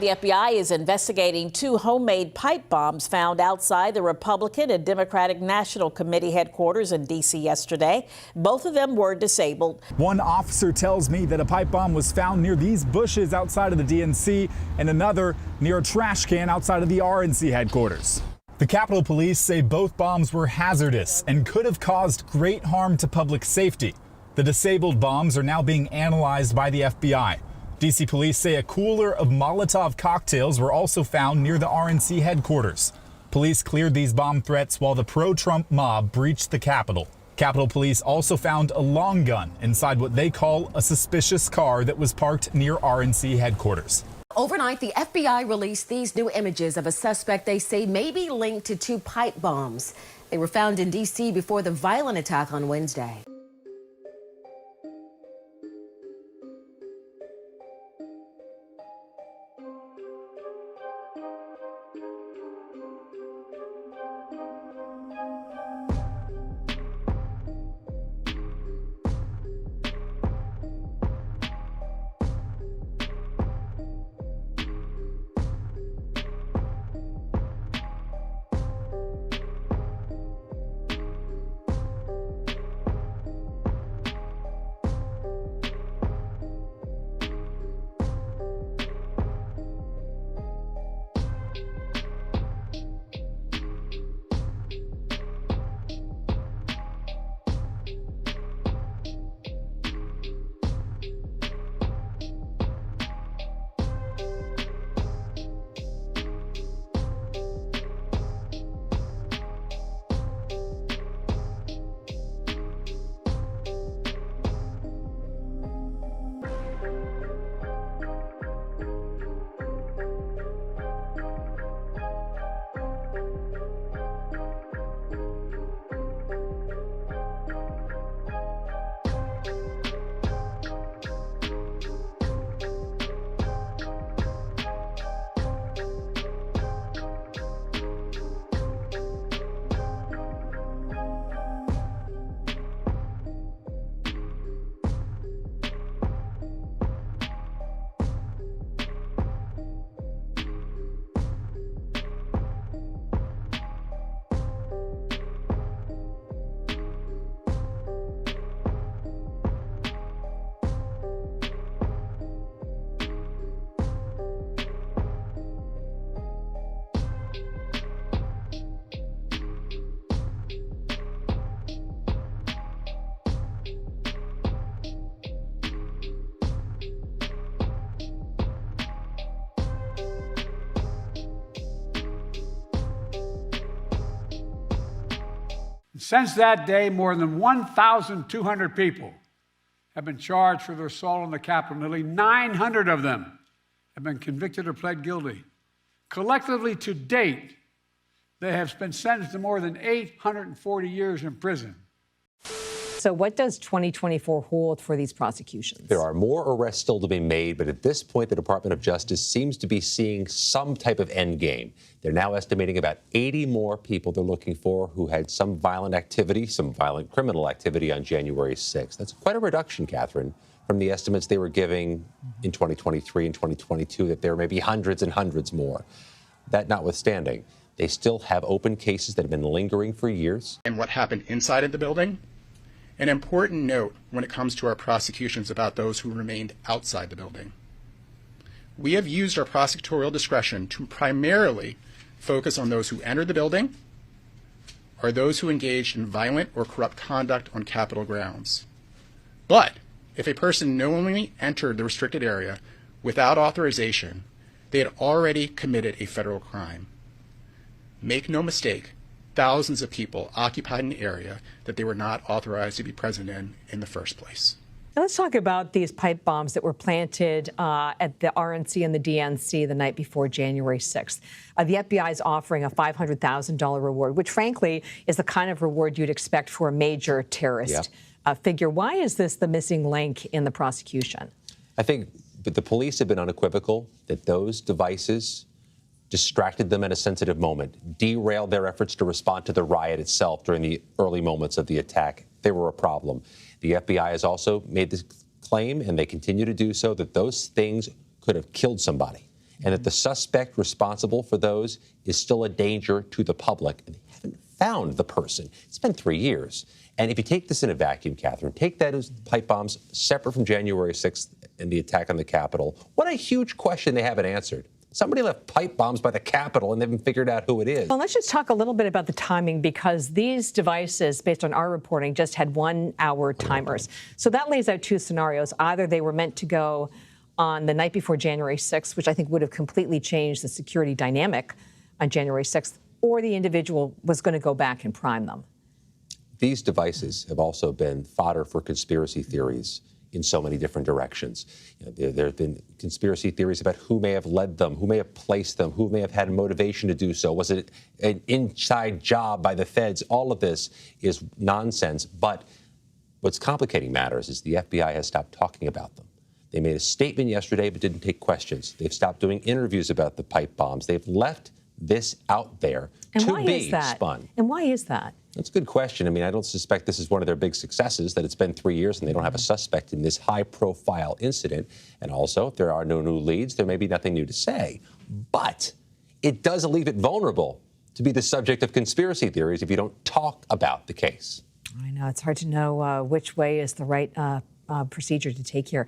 The FBI is investigating 2 homemade pipe bombs found outside the Republican and Democratic National Committee headquarters in D.C. yesterday. Both of them were disabled. One officer tells me that a pipe bomb was found near these bushes outside of the DNC and another near a trash can outside of the RNC headquarters. The Capitol Police say both bombs were hazardous and could have caused great harm to public safety. The disabled bombs are now being analyzed by the FBI. D.C. police say a cooler of Molotov cocktails were also found near the RNC headquarters. Police cleared these bomb threats while the pro-Trump mob breached the Capitol. Capitol Police also found a long gun inside what they call a suspicious car that was parked near RNC headquarters. Overnight, the FBI released these new images of a suspect they say may be linked to 2 pipe bombs. They were found in D.C. before the violent attack on Wednesday. Since that day, more than 1,200 people have been charged for their assault on the Capitol. Nearly 900 of them have been convicted or pled guilty. Collectively, to date, they have been sentenced to more than 840 years in prison. So what does 2024 hold for these prosecutions? There are more arrests still to be made, but at this point, the Department of Justice seems to be seeing some type of end game. They're now estimating about 80 more people they're looking for who had some violent activity, some violent criminal activity on January 6th. That's quite a reduction, Catherine, from the estimates they were giving in 2023 and 2022, that there may be hundreds and hundreds more. That notwithstanding, they still have open cases that have been lingering for years. And what happened inside of the building? An important note when it comes to our prosecutions about those who remained outside the building. We have used our prosecutorial discretion to primarily focus on those who entered the building or those who engaged in violent or corrupt conduct on Capitol grounds. But if a person knowingly entered the restricted area without authorization, they had already committed a federal crime. Make no mistake, thousands of people occupied an area that they were not authorized to be present in the first place. Now let's talk about these pipe bombs that were planted at the RNC and the DNC the night before January 6th. The FBI is offering a $500,000 reward, which frankly is the kind of reward you'd expect for a major terrorist figure. Why is this the missing link in the prosecution? I think the police have been unequivocal that those devices distracted them at a sensitive moment, derailed their efforts to respond to the riot itself during the early moments of the attack. They were a problem. The FBI has also made this claim, and they continue to do so, that those things could have killed somebody. and that the suspect responsible for those is still a danger to the public. And they haven't found the person. It's been 3 years. And if you take this in a vacuum, Catherine, take that as pipe bombs separate from January 6th and the attack on the Capitol, what a huge question they haven't answered. Somebody left pipe bombs by the Capitol and they haven't figured out who it is. Well, let's just talk a little bit about the timing, because these devices, based on our reporting, just had 1 hour timers. So that lays out two scenarios. Either they were meant to go on the night before January 6th, which I think would have completely changed the security dynamic on January 6th, or the individual was going to go back and prime them. These devices have also been fodder for conspiracy theories in so many different directions. There have been conspiracy theories about who may have led them, who may have placed them, who may have had motivation to do so. Was it an inside job by the feds? All of this is nonsense. But what's complicating matters is the FBI has stopped talking about them. They made a statement yesterday but didn't take questions. They've stopped doing interviews about the pipe bombs. They've left this out there to be spun. And why is that? That's a good question. I mean, I don't suspect this is one of their big successes, that it's been 3 years and they don't have a suspect in this high-profile incident. And also, if there are no new leads, there may be nothing new to say. But it does leave it vulnerable to be the subject of conspiracy theories if you don't talk about the case. I know. It's hard to know which way is the right procedure to take here.